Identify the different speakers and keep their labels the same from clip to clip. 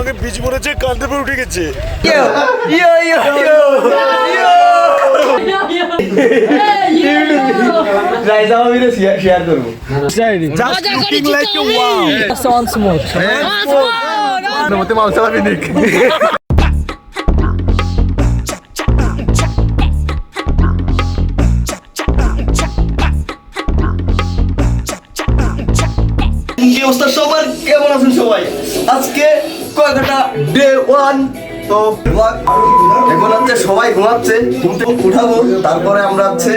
Speaker 1: আমাকে বীজ মরেছে, কাঁদতে পরে উঠে গেছে।
Speaker 2: শেয়ার করবো। কি অবস্থা সবার, কেমন আছেন সবাই? আজকে কয়েকটা ডে 1। তো এখন হচ্ছে সবাই ঘুমাচ্ছে, ঘুম থেকে উঠাবো, তারপরে আমরা হচ্ছে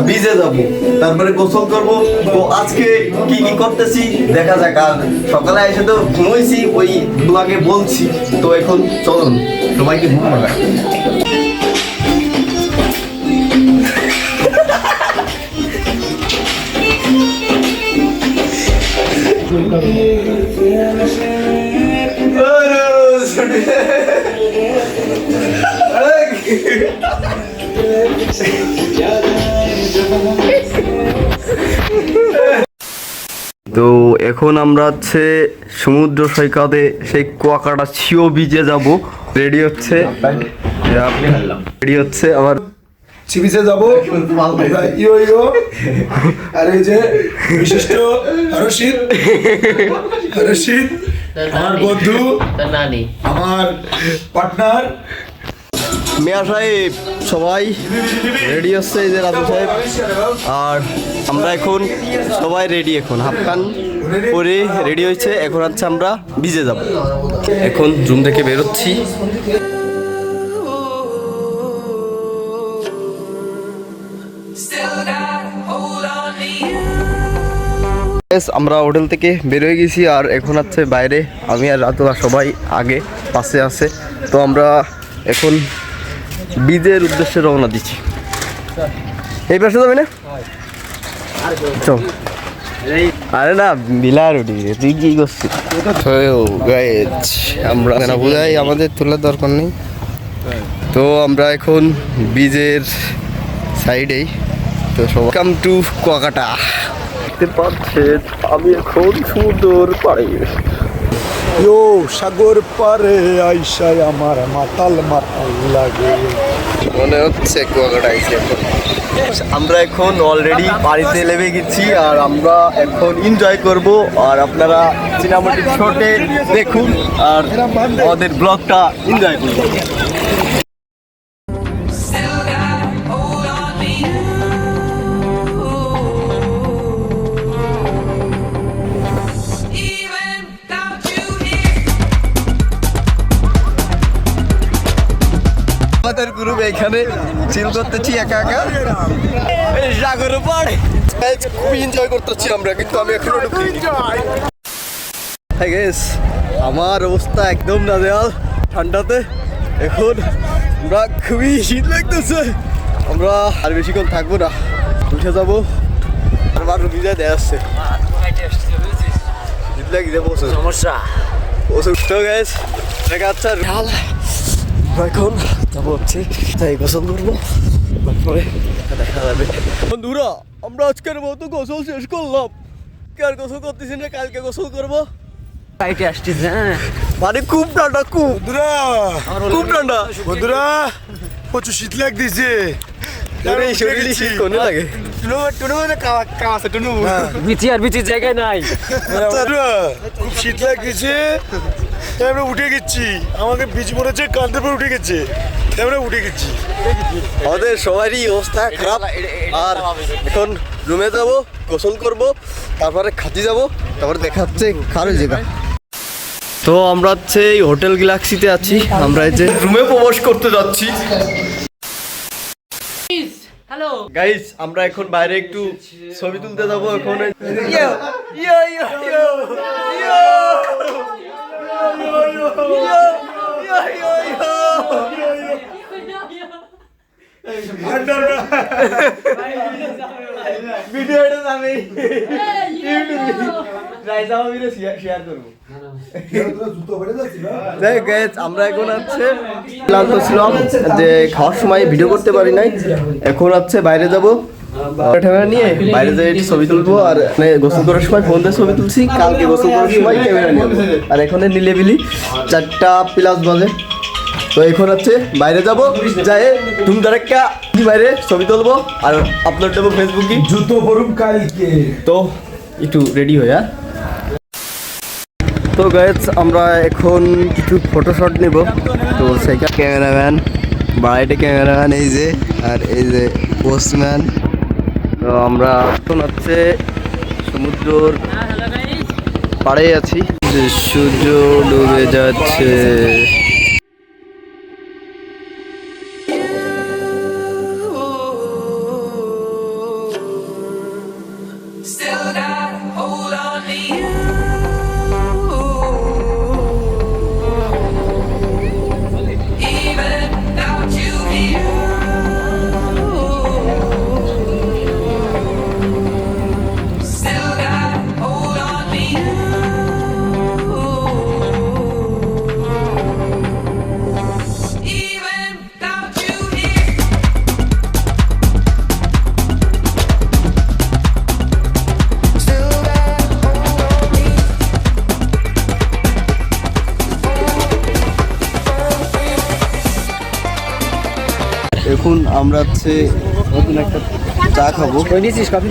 Speaker 2: বিজে যাবো, তারপরে গোসল করবো। তো আজকে কি কি করতেছি দেখা যাক। আর সকালে এসে তো ঘুমাইছি, ওই তোমাকে বলছি। তো এখন চলুন সবাইকে ঘুম পাড়ায়। তো এখন আমরা হচ্ছে সমুদ্র সৈকতে সেই কুয়াকাটা সিও বিচে যাব। রেডি হচ্ছে আমার
Speaker 1: চিবিসে যাবো ইয়ো ইয়ো। আর এই যে বিশিষ্ট রশিদ আমার বন্ধু, আমার পার্টনার
Speaker 2: মিয়া সাহেব, সবাই রেডি হচ্ছে। এই যে রাজু সাহেব, আর আমরা এখন সবাই রেডি। এখন হাফকান পরে রেডি হয়েছে। এখন হচ্ছে আমরা ভিজে যাব। এখন রুম থেকে বেরোচ্ছি। আমরা হোটেল থেকে বেরোয় গেছি, আর এখন হচ্ছে বাইরে আমি আর রাতুলা সবাই আগে পাশে আছে। তো আমরা এখন বিজের উদ্দেশ্যে রওনা দিচ্ছি। এই পাশে যাবি না? চল। আরে না, বিলার উঠি তুই কি করছিস? আমরা না বোঝাই, আমাদের তোলার দরকার নেই। তো আমরা এখন বিজের সাইডেই। তো সবাই কাম টু কুয়াকাটা। দেখতে পাচ্ছেন আমি এখন সমুদ্র পাড়ে।
Speaker 1: ইয়ো সাগর পারে আইসায় আমার মাতাল লাগে।
Speaker 2: মনে হচ্ছে কুয়াকাটা আইসি এখন। আমরা এখন অলরেডি বাড়িতে নেমে গেছি, আর আমরা এখন এনজয় করব। আর আপনারা চিনামাটি শর্টে দেখুন, আর আমাদের ব্লগটা এনজয় করুন। আমাদের গ্রুপ এখানে চিল করতেছি একা একা সাগরের পাড়ে। খুবই এনজয় করতেছি আমরা, কিন্তু আমি এখনো ঢুকিনি। আমার অবস্থা একদম না দেয়াল ঠান্ডাতে। এখন আমরা খুবই শীত লাগতেছে। আমরা আর বেশিক্ষণ থাকবো না, উঠে যাবো। আমার রুগীরা দেয়া আসছে সমস্যা তো গ্যাস দেখা যাচ্ছে। এখন যাবো হচ্ছে, তাই গোসল করবো, তারপরে দেখা যাবে। বন্ধুরা, আমরা আজকের মতো গোসল শেষ করলাম। আর গোসল করতেছি না, কালকে গোসল করবো। মানে খুব ঠান্ডা, খুব ঠান্ডা
Speaker 1: বন্ধুরা, প্রচুর শীত লাগতেছে।
Speaker 3: জায়গায় নাই,
Speaker 1: খুব শীত লাগতেছে। আমরা উঠে গেছি, আমাকে বীজ মরেছে, কাঁদতে পরে উঠে গেছে। আমরা উঠে গেছি।
Speaker 2: আমাদের সবারই অবস্থা খারাপ। আর এখন রুমে যাব, গোসল করব, তারপরে খাতি যাব, তারপরে দেখা হচ্ছে খারো জায়গা। তো আমরা হচ্ছে এই হোটেল গ্যালাক্সিতে আছি। আমরা এই যে রুমে প্রবেশ করতে যাচ্ছি।
Speaker 3: হ্যালো
Speaker 2: গাইস, আমরা এখন বাইরে একটু ছবি তুলতে যাব। এখন ভিডিওটা আমি শেয়ার করবো। আমরা এখন হচ্ছে ক্লান্ত ছিলাম যে খাওয়ার সময় ভিডিও করতে পারি নাই। এখন হচ্ছে বাইরে যাব, ক্যামেরা নিয়ে বাইরে যাই ছবি তুলবো আর গোসল করার সময় ফোন দিয়ে ছবি তুলছি, কালকে গোসল করার সময় ক্যামেরা নিয়ে আর এখন নিলেবিলি 4:00+ বাজে। তো এখন হচ্ছে বাইরে যাবো, যাই তুমি ডাইরেক্ট বাইরে ছবি তুলবো আর আপলোড দেবো ফেসবুকে।
Speaker 1: জুতো পরুম কালকে।
Speaker 2: তো একটু রেডি হয়ে তো গাইস আমরা এখন কিছু ফটোশট নেব। তো সেইখানে ক্যামেরাম্যান, বাইরে ক্যামেরাম্যান এই যে, আর এই যে পোস্টম্যান। তো আমরা এখন হচ্ছে সমুদ্রর পাড়ে আছি, যে সূর্য ডুবে যাচ্ছে।
Speaker 4: Still got a hold on to you. Even without you here. Still got a hold on to you. Even without you here.
Speaker 2: এখন আমরা হচ্ছে নতুন একটা চা খাবো।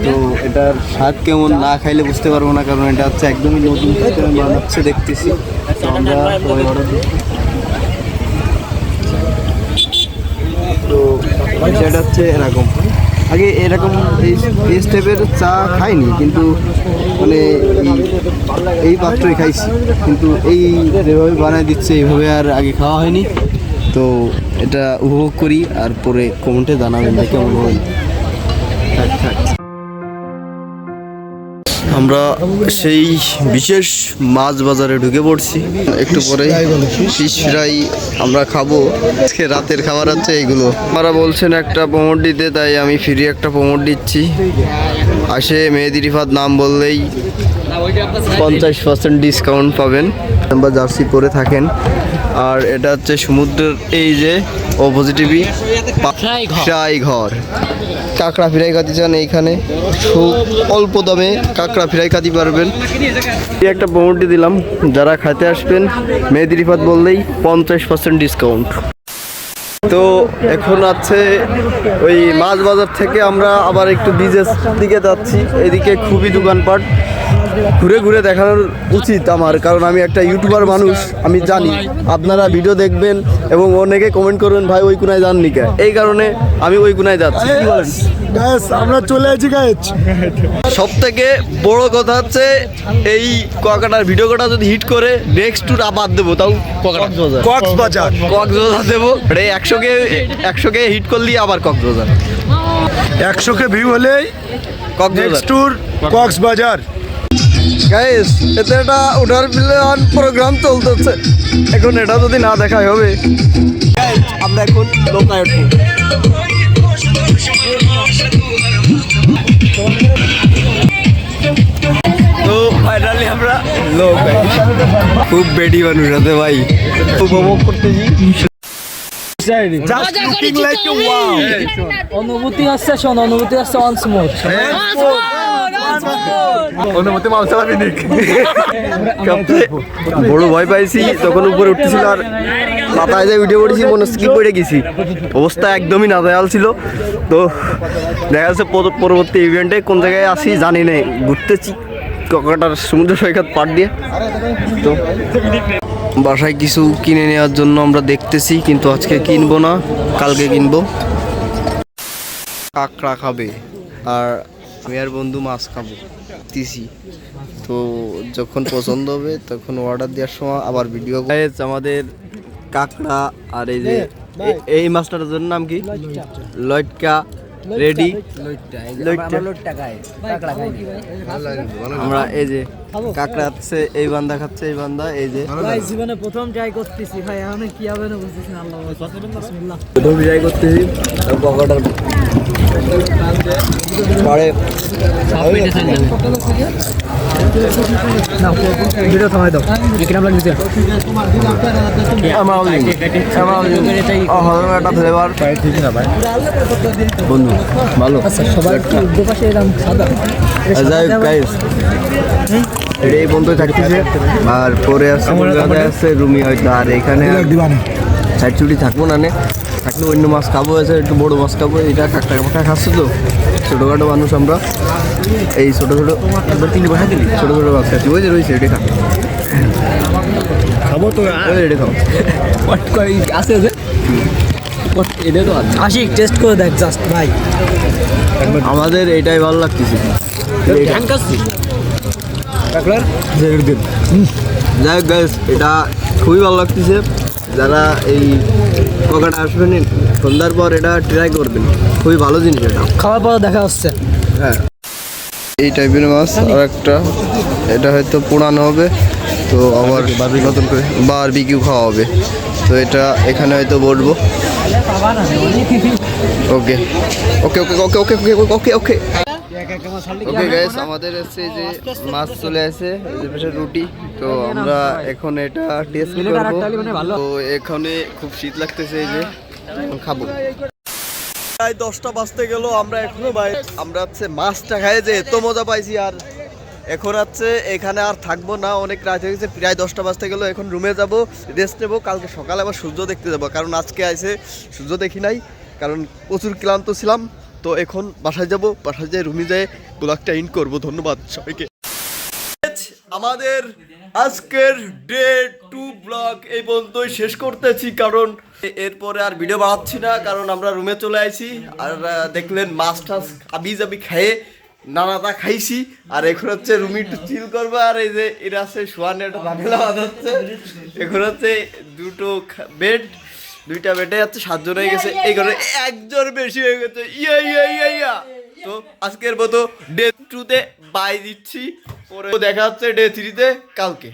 Speaker 2: তো এটার স্বাদ কেমন না খাইলে বুঝতে পারবো না, কারণ এটা হচ্ছে একদমই নতুন বানাচ্ছে দেখতেছি। তো আমরা সবাই অর্ডার দিচ্ছি। তো সেটা হচ্ছে এরকম, আগে এরকম এই স্টেপের চা খাইনি, কিন্তু মানে এই পাত্রই খাইছি, কিন্তু এই যেভাবে বানায় দিচ্ছে এইভাবে আর আগে খাওয়া হয়নি। তো এটা উপভোগ করি আর পরে কমেন্টে জানাবেন যে কেমন হয়। আমরা সেই বিশেষ মাছ বাজারে ঢুকে পড়ছি, একটু পরে ফিশ ফ্রাই আমরা খাবো। আজকে রাতের খাবার হচ্ছে এইগুলো। আপনারা বলছেন একটা প্রমোট দিতে, তাই আমি ফ্রি একটা প্রমোট দিচ্ছি। আসে মেহেদি রিফাত নাম বললেই 50% ডিসকাউন্ট পাবেন বা জার্সি পরে থাকেন। আর এটা হচ্ছে সমুদ্রের এই যে অপোজিটিভই ফ্রাই ঘর। কাঁকড়া ফ্রাই খাতে চান এইখানে খুব অল্প দামে কাঁকড়া ফ্রাই খাতে পারবেন। এই একটা প্রমোটি দিলাম, যারা খাইতে আসবেন মেহেদি রিফাত বললেই 50% ডিসকাউন্ট। তো এখন আছে ওই মাছ বাজার থেকে আমরা আবার একটু বিজেস দিকে যাচ্ছি। এদিকে খুবই দোকানপাট, ঘুরে ঘুরে দেখানোর উচিত আমার, কারণ আমি একটা ইউটিউবার মানুষ। আমি জানি আপনারা ভিডিও দেখবেন এবং অনেকে কমেন্ট করবেন ভাই ওই কোনায় যাননি কে, এই কারণে আমি ওই কোনায় যাচ্ছি। কি বলেন?
Speaker 1: গাইস আমরা চলে আছি গাইস।
Speaker 2: সব থেকে বড় কথা হচ্ছে এই কুয়াকাটার ভিডিও কটা যদি হিট করে নেক্সট ট্যুর আবার দেবো, তাও
Speaker 1: কক্সবাজার
Speaker 2: দেবো। 100K হিট করলি আবার কক্সবাজার,
Speaker 1: 100K ভিউ হলেই নেক্সট ট্যুর কক্সবাজার।
Speaker 2: গাইস এতে একটা ওঠার প্ল্যান প্রোগ্রাম চলতেছে, এখন এটা যদি না দেখাই হবে। আমরা এখন নৌকায় উঠবো। তো ফাইনালি আমরা নৌকায়, খুব বেডি মানুষ আছে ভাই, উপভোগ করতেছি।
Speaker 1: Just looking like a wow.
Speaker 3: অনুভূতি হচ্ছে শোন, অনুভূতি হচ্ছে অন স্মুথ।
Speaker 1: অনুমতি মাউসালা বিনিক
Speaker 2: বড় ভয় পাইছি তখন উপরে উঠতেছিল, আর মাথায় যায় উঠে পড়েছি, মনে স্কিপ করে গেছি। অবস্থা একদমই নাজেহাল ছিল। তো দেখা যাচ্ছে পরবর্তী ইভেন্টে কোন জায়গায় আসি জানি না, ঘুরতেছি কুয়াকাটার সমুদ্র সৈকত পাড় দিয়ে। তো বাসায় কিছু কিনে নেওয়ার জন্য আমরা দেখতেছি, কিন্তু আজকে কিনবো না, কালকে কিনবো। কাঁকড়া খাবে আর আমি আর বন্ধু মাছ খাবো তিসি। তো যখন পছন্দ হবে তখন অর্ডার দেওয়ার সময় আবার ভিডিও। আমাদের কাঁকড়া আর এই যে এই মাছটার জন্য নাম কি, লটকা রেডি। আমরা এই যে কাঁকড়া হচ্ছে এই বান্দা খাচ্ছে, এই বান্দা এই যে
Speaker 3: জীবনে প্রথম ট্রাই করতেছি ভাই, এখন কি হবে না বুঝতেছি না। আল্লাহ বিসমিল্লাহ,
Speaker 2: প্রথম ট্রাই করতেছি পকোড়ার পাড়ে।
Speaker 3: না ভিডিও থামাই দাও কিরাম লাগছে
Speaker 2: একটা ফ্লেভার বন্ধু ভালো।
Speaker 3: আচ্ছা সবার কি দুপাশে এরকম সাদা
Speaker 2: যাই হোক গাইস, এটা এই বন্ধু থাকতেছে আর পরে আছে রুমি হয়তো, আর এখানে সাইড ছুটি থাকবো না নে, থাকলে অন্য মাছ খাবো, আছে একটু বড় মাছ খাবো। এটা কাকটা মাখা খাচ্ছে তো, ছোটোখাটো মানুষ আমরা, এই ছোটো ছোটো তিনটে বসা দিলি ছোটো ছোটো মাছ খাচ্ছি, ওই যে রয়েছে এটা খা খাবো তো, এটা খাও
Speaker 3: আছে যে এটা তো আশিক টেস্ট করে দেখ জাস্ট ভাই
Speaker 2: আমাদের এটাই ভালো লাগতেছে। যাই হোক গাইস, এটা খুবই ভালো লাগতেছে। যারা এই পকাটা আসবেন সন্ধ্যার পর এটা ট্রাই করবেন, খুবই ভালো জিনিস এটা।
Speaker 3: খাওয়ার পর দেখা হচ্ছে।
Speaker 2: হ্যাঁ, এই টাইপের মাছ। আর একটা এটা হয়তো পোড়ানো হবে, তো আবার নতুন করে বারবিকিউ খাওয়া হবে। তো এটা এখানে হয়তো বলবো। ওকে ওকে ওকে ওকে ওকে ওকে ওকে ওকে ওকে গাইস, আমাদের হচ্ছে যে মাছ চলে আসে, যে পাশে রুটি। তো আমরা এখন এটা টেস্ট করবো। তো এখানে খুব শীত লাগতেছে, এই যে এখন খাবো। প্রায় 10টা বাজতে গেল, আমরা এখনো আমরা হচ্ছে মাছটা খাই যে এত মজা পাইছি। আর এখন হচ্ছে এখানে আর থাকবো না, অনেক রাত হয়ে গেছে, প্রায় 10টা বাজতে গেল। এখন রুমে যাব, রেস্ট নেবো, কালকে সকালে আবার সূর্য দেখতে যাবো, কারণ আজকে আইসে সূর্য দেখি নাই, কারণ প্রচুর ক্লান্ত ছিলাম। তো এখন বাসায় যাব, বাসায় যেয়ে রুমে যেয়ে ব্লগটা ইন করবো। ধন্যবাদ সবাইকে। আমাদের আজকের ডে 2 ব্লগ এই পর্যন্তই শেষ করতেছি, কারণ এরপরে আর ভিডিও বানাচ্ছি না, কারণ আমরা রুমে চলে আসি। আর দেখলেন মাছ টাছ আবি যাবি খেয়ে নানাটা খাইছি। আর এখন হচ্ছে রুমে একটু চিল করবো। আর এই যে এরা আছে শোয়ানে একটা ঝামেলা বাঁধাচ্ছে। এখন হচ্ছে দুইটা বেডে যাচ্ছে, 7 জন হয়ে গেছে, এই ঘরে একজন বেশি হয়ে গেছে। ইয়া ইয়া ইয়া ইয়া। তো আজকের মতো ডে 2 তে বাই দিচ্ছি, পরে দেখা হচ্ছে ডে 3 তে কালকে।